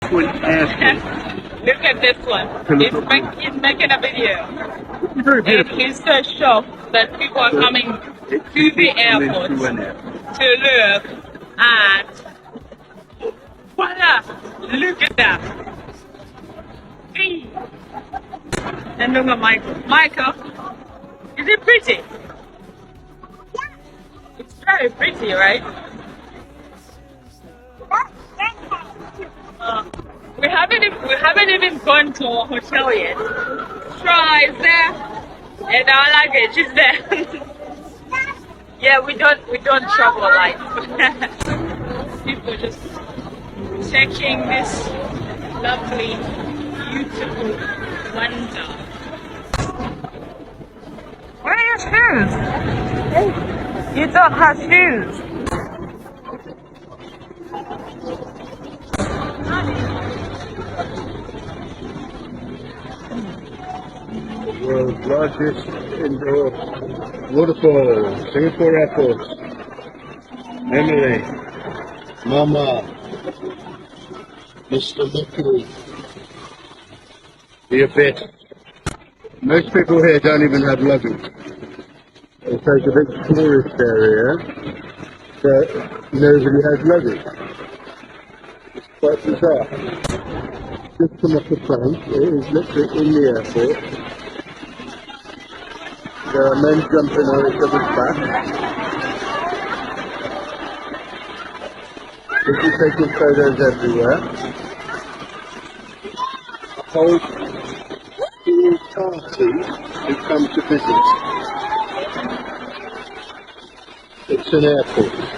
to an airport. Look at this one. He's making a video. It's very And beautiful. he's so shocked that people are coming to the airport To an airport. to look at. Voila! Look at that. Hey. And look at Michael. Michael, is it pretty? It's very pretty, right? We haven't even gone to our hotel yet. Straw is there, and our luggage is there. Yeah, we don't travel light. People just checking this lovely, beautiful wonder. Where are your shoes? You don't have shoes. World's largest indoor waterfall, Singapore Airport. Emily, Mama, Mr. Mickey. Be a bit. Most people here don't even have luggage. It's like a big tourist area, but nobody has luggage. It's quite bizarre. Just come off the plane, it is literally in the airport. There are men jumping on each other's back. People taking photos everywhere. A whole party who come to visit. It's an airport.